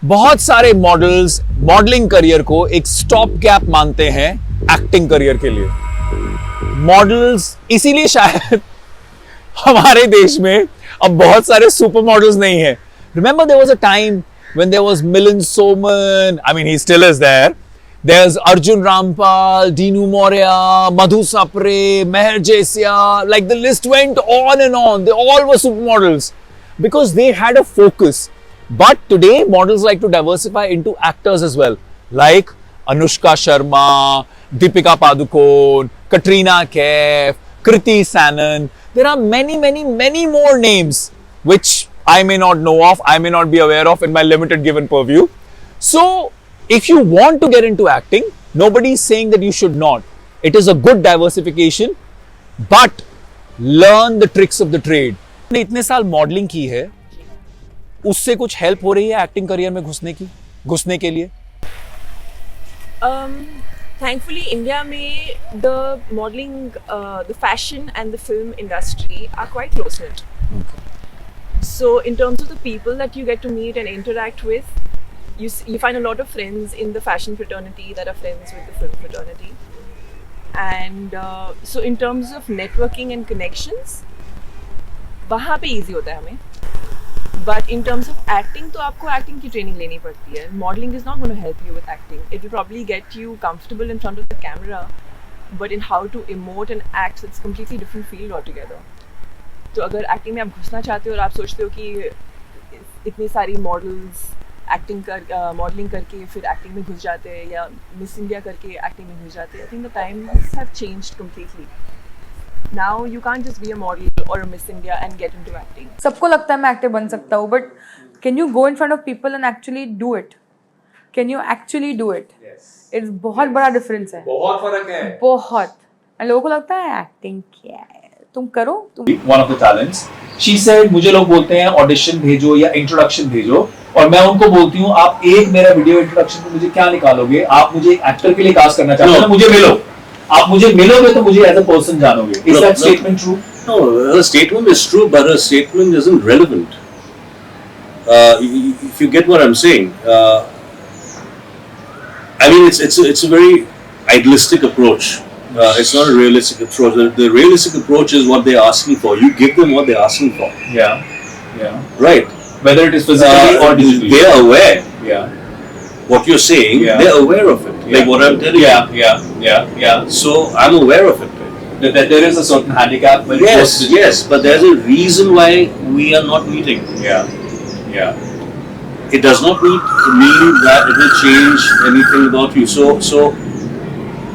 बहुत सारे models modelling career को एक स्टॉप गैप मानते हैं एक्टिंग करियर के लिए। मॉडल्स इसीलिए शायद हमारे देश में अब बहुत सारे सुपर मॉडल्स नहीं है। Remember there was a time when there was Milind Soman, I mean he still is there. There's Arjun Rampal, Dinu Moria, Madhu Sapre, Meher Jaisia, like the list went on and on. They all were supermodels because they had a focus. But today, models like to diversify into actors as well, like Anushka Sharma, Deepika Padukone, Katrina Kaif, Kriti Sanon. There are many more names which I may not know of, I may not be aware of in my limited given purview. So, if you want to get into acting, nobody is saying that you should not. It is a good diversification, but learn the tricks of the trade. ने इतने साल modelling की है, उससे कुछ help हो रही है एक्टिंग करियर में घुसने के लिए? Thankfully, India में the modeling, the fashion and the film industry are quite close knit. So, in terms of the people that you get to meet and interact with, you find a lot of friends in the fashion fraternity that are friends with the film fraternity. And so in terms of networking and connections, वहाँ पे easy होता है हमें. But in terms of acting, तो आपको acting की training लेनी पड़ती है. Modeling is not going to help you with acting. It will probably get you comfortable in front of the camera, but in how to emote and act, it's completely different field altogether. तो अगर acting में आप घुसना चाहते हो और आप सोचते हो कि इतनी सारी models एक्टिंग कर मॉडलिंग करके फिर एक्टिंग में घुस जाते हैं या मिस इंडिया करके एक्टिंग में घुस जाते हैं, I think the times have changed completely. Now you can't just be a model or a Miss India and get into acting. सबको लगता है मैं एक्टर बन सकता हूँ, but can you go in front of people and actually do it? Can you actually do it? It's बहुत बड़ा difference है, बहुत फर्क है, बहुत. लोगों को लगता है एक्टिंग क्या है, तुम करो. One of the talents, she said मुझे लोग बोलते हैं ऑडिशन भेजो या इंट्रोडक्शन भेजो, और मैं उनको बोलती हूँ आप एक मेरा वीडियो इंट्रोडक्शन पे मुझे क्या निकालोगे? आप मुझे एक्टर के लिए कास्ट करना चाहते हो, मुझे मिलो. आप मुझे मिलोगे तो मुझे एज अ पर्सन जानोगे. Is that statement true? No, her statement is true, but her statement isn't relevant. If you get what I'm saying, I mean it's a very idealistic approach. It's not a realistic approach. The realistic approach is what they're asking for. You give them what they're asking for. Yeah. Right. Whether it is physically or digitally. They are aware. Yeah. What you're saying, they're aware of it. Yeah. Like what I'm telling you. Yeah. So I'm aware of it. That there is a certain handicap. When Yes, but there's a reason why we are not meeting. Yeah. It does not mean that it will change anything about you. So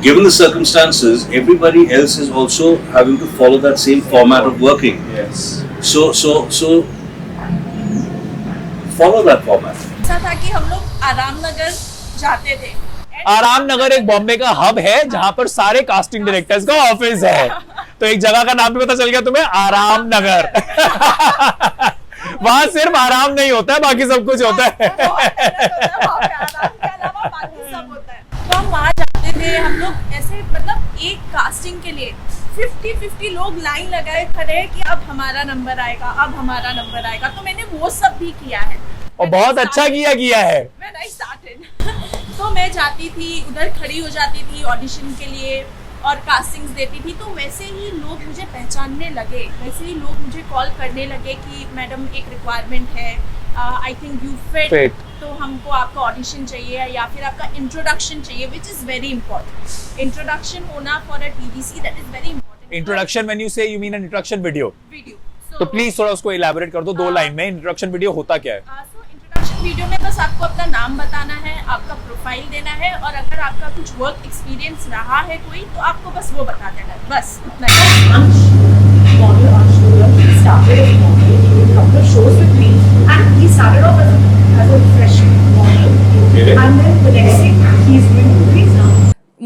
given the circumstances, everybody else is also having to follow that same format of working. Yes. So follow that format. ऐसा था कि हम लोग आराम नगर जाते थे. आराम नगर एक बॉम्बे का हब है जहां पर सारे कास्टिंग डायरेक्टर्स का ऑफिस है. तो एक जगह का नाम भी पता चल गया तुम्हें, आराम नगर. वहां सिर्फ आराम नहीं होता है, बाकी सब कुछ होता है. तो हम वहाँ जाते थे, हम लोग ऐसे मतलब एक कास्टिंग के लिए 50 लोग लाइन लगाए खड़े कि अब हमारा नंबर आएगा, अब हमारा नंबर आएगा. तो मैंने वो सब भी किया है और बहुत अच्छा किया है. When I started. तो मैं जाती थी उधर, खड़ी हो जाती थी ऑडिशन के लिए और कास्टिंग्स देती थी. तो वैसे ही लोग मुझे पहचानने लगे, वैसे ही लोग मुझे कॉल करने लगे कि मैडम एक रिक्वायरमेंट है, आई थिंक यू फिट, तो हमको आपका ऑडिशन चाहिए या फिर आपका इंट्रोडक्शन चाहिए, which is very important. Introduction होना for a TVC, that is very important. Introduction when you say you mean an introduction video. तो प्लीज थोड़ा उसको इलैबोरेट कर दो 2 लाइन में. इंट्रोडक्शन वीडियो होता क्या है? इंट्रोडक्शन वीडियो में बस आपको अपना नाम बताना है, आपका प्रोफाइल देना है, और अगर आपका कुछ वर्क एक्सपीरियंस रहा है कोई तो आपको बस वो बता देना है, बस उतना ही.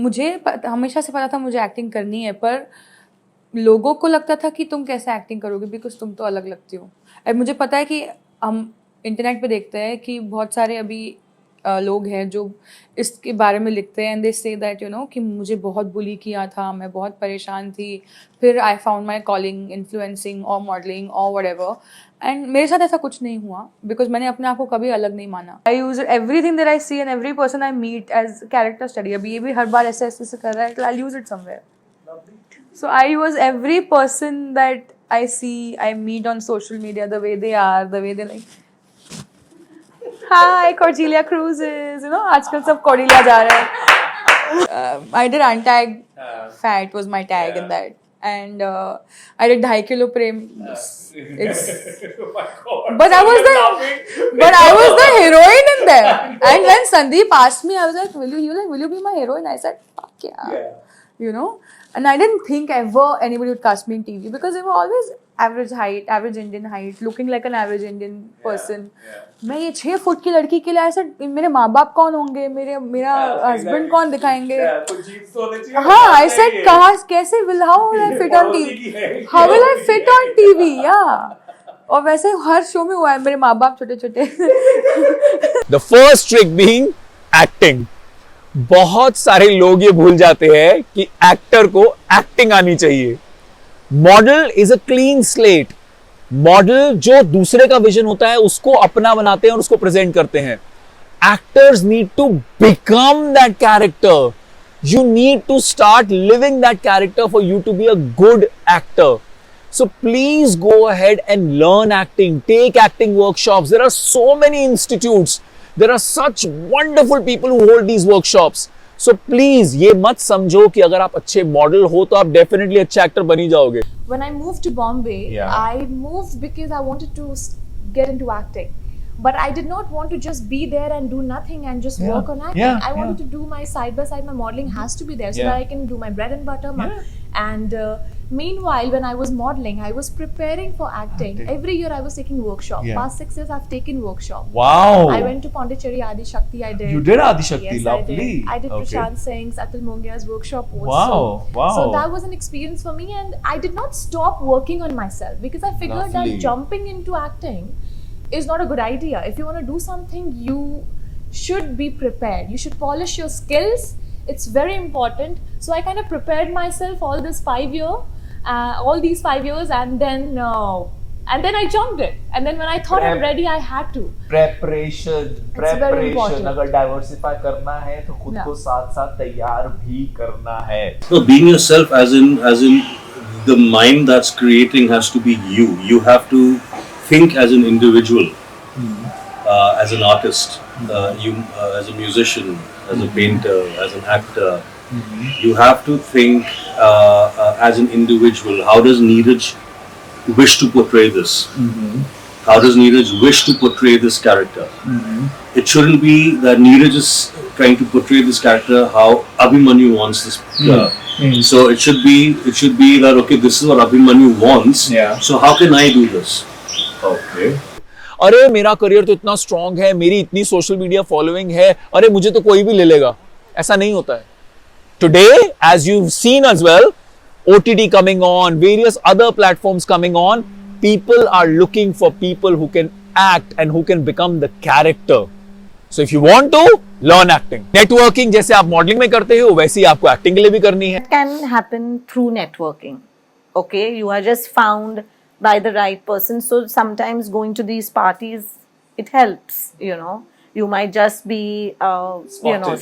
मुझे हमेशा से पता था मुझे एक्टिंग करनी है, पर लोगों को लगता था कि तुम कैसे एक्टिंग करोगे बिकॉज तुम तो अलग लगती हो. और मुझे पता है कि हम इंटरनेट पे देखते हैं कि बहुत सारे अभी लोग हैं जो इसके बारे में लिखते हैं and they say that you know कि मुझे बहुत बुली किया था, मैं बहुत परेशान थी, फिर I found my calling influencing और मॉडलिंग और व्हाटएवर. एंड मेरे साथ ऐसा कुछ नहीं हुआ बिकॉज मैंने अपने आप को कभी अलग नहीं माना. I use everything that I see and every person I meet as character study. अभी ये भी हर बार ऐसे ऐसे कर रहा है, I use it somewhere. So I use every person that I see, I meet on social media, the way they are, the way they like. Hi, Cordelia Cruises. You know, आजकल सब Cordelia जा रहे हैं. I did untag fat was my tag in that, and I did 2.5 kilo prem. It's but I was the heroine in there. And when Sandeep asked me, I was like, will you be my heroine? I said, fuck yeah. You know. And I didn't think ever anybody would cast me in TV because they were always average height, average Indian height, looking like an average Indian person. मैं ये 6 foot की लड़की के लिए ऐसा मेरे माँ बाप कौन होंगे, मेरा हस्बैंड कौन दिखाएंगे. हाँ, I said कहाँ कैसे how will I fit on TV? How will I fit on TV? Yeah. और वैसे हर शो में हुआ है मेरे माँ बाप छोटे छोटे. The first trick being acting. बहुत सारे लोग ये भूल जाते हैं कि एक्टर को एक्टिंग आनी चाहिए. Model is a clean slate. Model जो दूसरे का विजन होता है उसको अपना बनाते हैं और उसको प्रेजेंट करते हैं. Actors need to become that character. You need to start living that character for you to be a good actor. So please go ahead and learn acting. Take acting workshops. There are so many institutes. There are such wonderful people who hold these workshops. So please ये मत समझो कि अगर आप अच्छे model हो तो आप डेफिनेटली अच्छे एक्टर बन ही जाओगे. When I moved to Bombay, I moved because I wanted to get into acting. But I did not want to just be there and do nothing and just work on acting. I wanted to do my side by side. My modeling has to be there so that I can do my bread and butter. And meanwhile, when I was modeling, I was preparing for acting. Every year I was taking workshop. Past 6 years I've taken workshop. Wow! I went to Pondicherry, Adi Shakti. I did. You did Adi Shakti, yes, lovely. I did Prashant Singh's, Atul Mongia's workshop also. Wow! So that was an experience for me, and I did not stop working on myself because I figured that jumping into acting is not a good idea. If you want to do something, you should be prepared. You should polish your skills. It's very important. So I kind of prepared myself all these 5 years, and then I jumped it. And then when I thought I'm ready, I had to. Preparation. अगर diversify करना है तो खुद को साथ साथ तैयार भी करना है. So being yourself, as in the mind that's creating has to be you. You have to think as an individual, as an artist, as a musician, as a painter, as an actor. You have to think as an individual. How does Neeraj wish to portray this? How does Neeraj wish to portray this character? It shouldn't be that Neeraj is trying to portray this character how Abhimanyu wants this. So it should be that okay, this is what Abhimanyu wants. So how can I do this? Okay. अरे मेरा career तो इतना strong है, मेरी इतनी social media following है, अरे मुझे तो कोई भी ले लेगा. ऐसा नहीं होता है. Today as you've seen as well, OTT coming on, various other platforms coming on, people are looking for people who can act and who can become the character. So if you want to learn acting, networking जैसे आप modelling में करते हो वैसे ही आपको acting के लिए भी करनी है. It can happen through networking. Okay, you are just found by the right person. So sometimes going to these parties, it helps, you know. You might just be,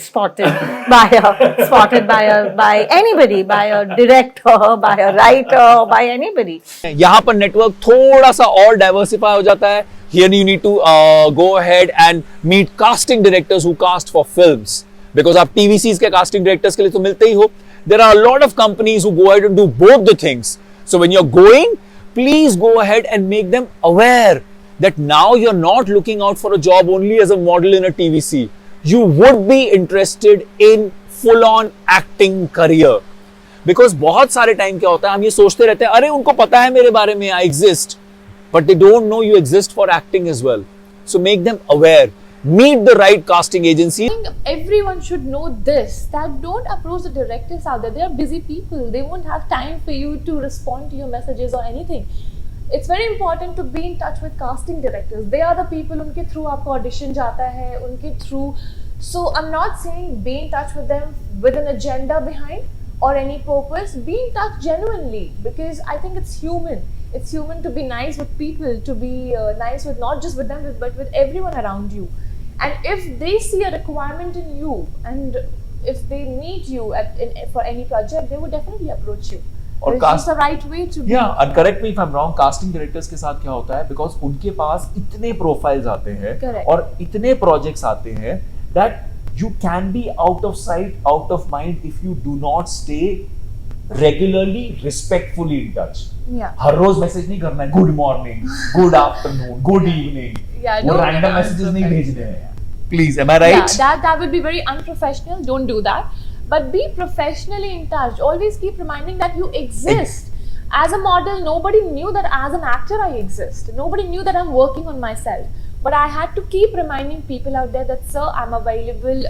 spotted by anybody, by a director, by a writer, by anybody. यहाँ पर network थोड़ा सा और diversify हो जाता है. Here you need to go ahead and meet casting directors who cast for films, because आप TVCs के casting directors के लिए तो मिलते ही हो. There are a lot of companies who go ahead and do both the things. So when you're going, please go ahead and make them aware that now you're not looking out for a job only as a model in a TVC. You would be interested in full-on acting career. Because बहुत सारे time क्या होता है, हम ये सोचते रहते हैं, अरे उनको पता है मेरे बारे में, I exist. But they don't know you exist for acting as well. So make them aware. Meet the right casting agency. I think everyone should know this, that don't approach the directors out there. They are busy people. They won't have time for you to respond to your messages or anything. it's very important to be in touch with casting directors. They are the people उनके through आपको audition जाता है, उनके through. So I'm not saying be in touch with them with an agenda behind or any purpose. Be in touch genuinely, because I think it's human. It's human to be nice with people, to be nice with not just with them but with everyone around you. And if they see a requirement in you, and if they need you for any project, they would definitely approach you. और It's just the right way to be. Yeah, and correct me if I'm wrong, casting directors के साथ क्या होता है, because उनके पास इतने profiles आते हैं Correct. और इतने projects आते हैं that you can be out of sight, out of mind if you do not stay regularly, respectfully in touch. Yeah. हर रोज मैसेज नहीं करना है, good morning, good afternoon, good evening. Yeah, वो don't be random messages नहीं unprofessional. भेजने हैं. Please, am I right? Yeah, that would be very unprofessional. Don't do that. But be professionally in touch. Always keep reminding that you exist. As a model, nobody knew that as an actor I exist. Nobody knew that I'm working on myself. But I had to keep reminding people out there that, sir, I'm available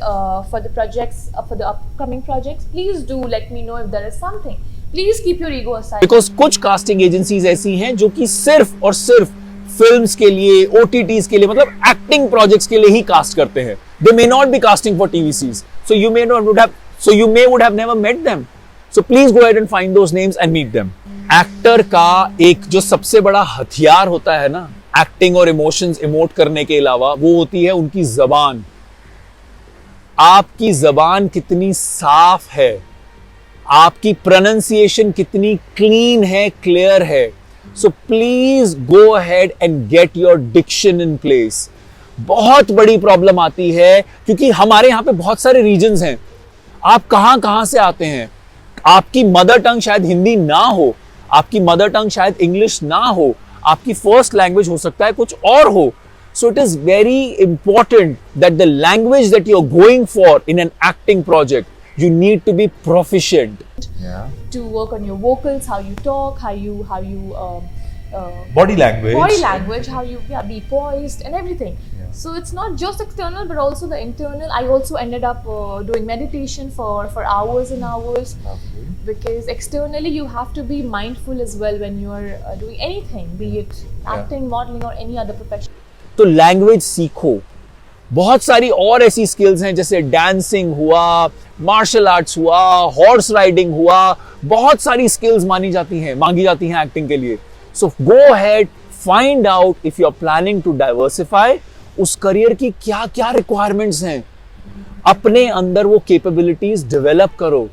for the projects, for the upcoming projects. Please do let me know if there is something. Please keep your ego aside. Because कुछ casting agencies ऐसी हैं जो कि सिर्फ और सिर्फ films के लिए, OTTs के लिए, मतलब एक्टिंग प्रोजेक्ट्स के लिए ही कास्ट करते हैं. They may not be casting for TVCs. So you may would have never met them. So please go ahead and find those names and meet them. Actor का एक जो सबसे बड़ा हथियार होता है ना, एक्टिंग और इमोशंस इमोट करने के अलावा, वो होती है उनकी जबान. आपकी जबान कितनी साफ है, आपकी प्रोनाउंसिएशन कितनी क्लीन है, क्लियर है. So please go ahead and get your diction in place. बहुत बड़ी प्रॉब्लम आती है क्योंकि हमारे यहां पे बहुत सारे रीजन्स हैं. आप कहां से आते हैं, आपकी मदर टंग शायद हिंदी ना हो, आपकी मदर टंग शायद इंग्लिश ना हो, आपकी फर्स्ट लैंग्वेज हो सकता है कुछ और हो. So it is very important that the language that you're going for in an acting project, you need to be proficient. Yeah. To work on your vocals, how you talk, how you Body language, how you be poised and everything. Yeah. So it's not just external but also the internal. I also ended up doing meditation for hours and hours. Lovely. Because externally you have to be mindful as well when you are doing anything, be it acting, modeling or any other profession. तो language सीखो. बहुत सारी और ऐसी skills हैं जैसे dancing हुआ, martial arts हुआ, हॉर्स राइडिंग हुआ. बहुत सारी स्किल्स मांगी जाती हैं एक्टिंग के लिए. So go ahead, find out if you are planning to diversify, उस करियर की क्या क्या रिक्वायरमेंट्स हैं. अपने अंदर वो कैपेबिलिटीज डेवलप करो,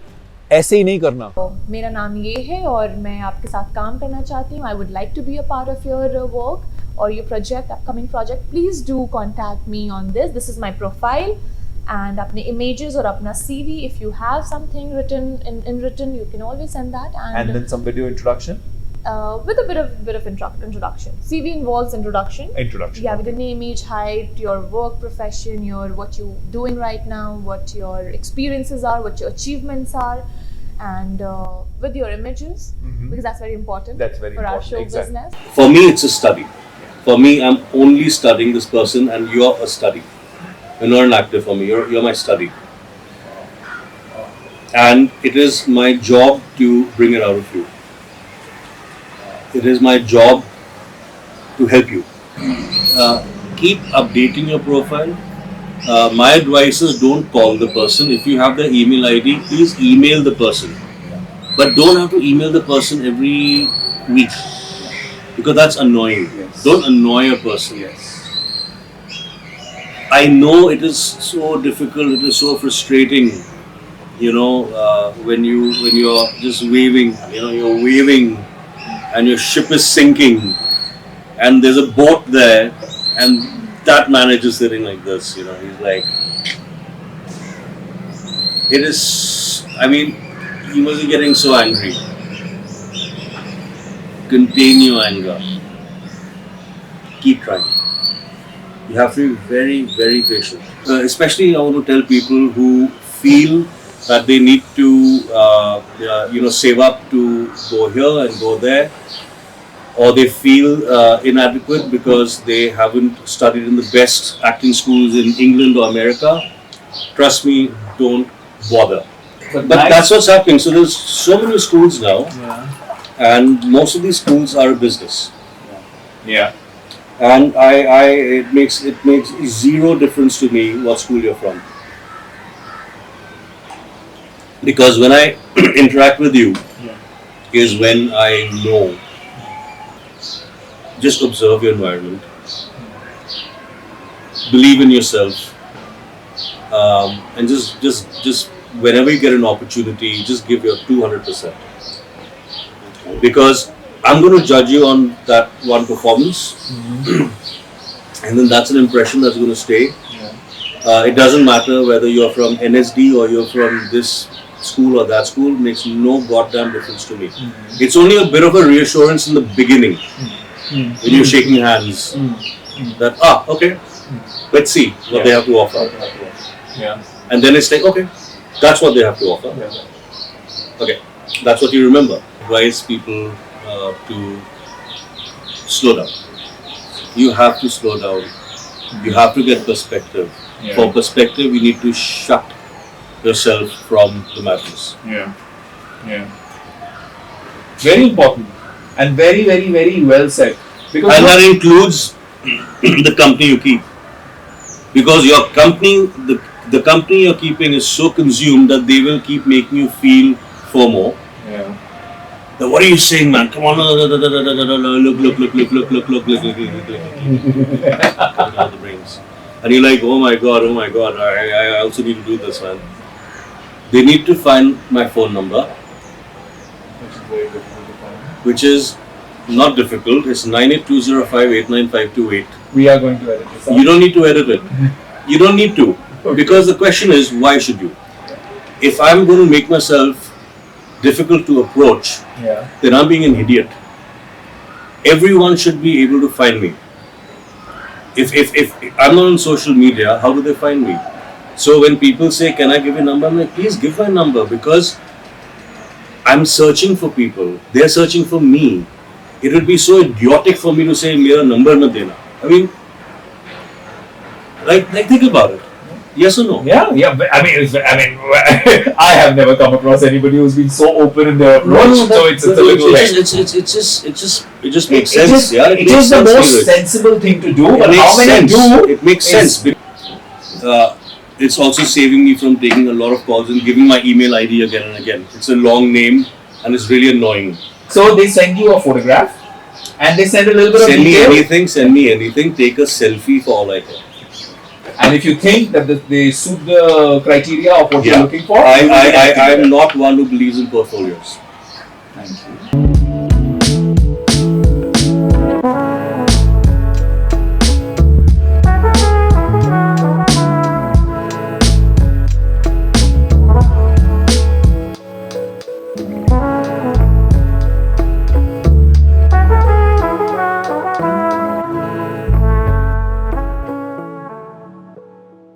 ऐसे ही नहीं करना. मेरा नाम ये है और मैं आपके साथ काम करना चाहती हूँ. I would like to be a part of your work or your upcoming project. Please do contact me on this. This is my profile, and apne images or apna CV, if you have something written in written, you can always send that. And then some video introduction. With a bit of introduction. CV involves introduction. Yeah, with any image, height, your work profession, what you're doing right now, what your experiences are, what your achievements are, and with your images, because that's very important. That's very for important. our show Exactly. business. For me, it's a study. For me, I'm only studying this person, and you're a study. You're not an actor for me. You're my study, and it is my job to bring it out of you. It is my job to help you. Keep updating your profile. My advice is don't call the person. If you have the email ID, please email the person, but don't have to email the person every week, because that's annoying. Yes. Don't annoy a person. Yes. I know it is so difficult. It is so frustrating. When you're just waving. You're waving, and your ship is sinking, and there's a boat there, and that manager is sitting like this. He's like, it is. I mean, he must be getting so angry. Contain your anger. Keep trying. You have to be very, very patient. Especially, I want to tell people who feel that they need to, save up to go here and go there, or they feel inadequate because they haven't studied in the best acting schools in England or America. Trust me, don't bother. But that's what's happening. So there's so many schools now, and most of these schools are a business. Yeah. And it makes zero difference to me what school you're from, because when I interact with you is when I know. Just observe your environment, believe in yourself, and just whenever you get an opportunity, just give your 200%. Because I'm going to judge you on that one performance, and then that's an impression that's going to stay. It doesn't matter whether you're from NSD or you're from this school or that school, makes no goddamn difference to me. It's only a bit of a reassurance in the beginning when you're shaking hands that, okay, let's see what they have to offer. Yeah. And then it's like, okay, that's what they have to offer. Okay, that's what you remember. Advise people to slow down. You have to slow down. You have to get perspective. For perspective, you need to shut yourself from the madness. Yeah. Very important and very, very, very well said. Because and that includes the company you keep. Because your company, the company you're keeping is so consumed that they will keep making you feel FOMO. Yeah. Then what are you saying, man? Come on, look. The brains. And you're like, oh my god, I also need to do this, man. They need to find my phone number, which is not difficult. It's 9820589528. We are going to edit this out. You don't need to edit it. You don't need to. Because the question is, why should you? If I'm going to make myself difficult to approach, then I'm being an idiot. Everyone should be able to find me. If I'm not on social media, how do they find me? So when people say, can I give your number? I'm like, please give my number, because I'm searching for people. They're searching for me. It would be so idiotic for me to say, mera number na dena. I mean, like think about it. Yes or no? Yeah. I mean, I have never come across anybody who's been so open in their approach. So it's a little it just makes sense. It is the most sensible thing to do. But how many do? It makes sense. It's also saving me from taking a lot of calls and giving my email ID again and again. It's a long name and it's really annoying. So they send you a photograph and they send a little bit of Send detail. me anything. Take a selfie for all I care. And if you think that they suit the criteria of what you're looking for, I'm not one who believes in portfolios. Thank you.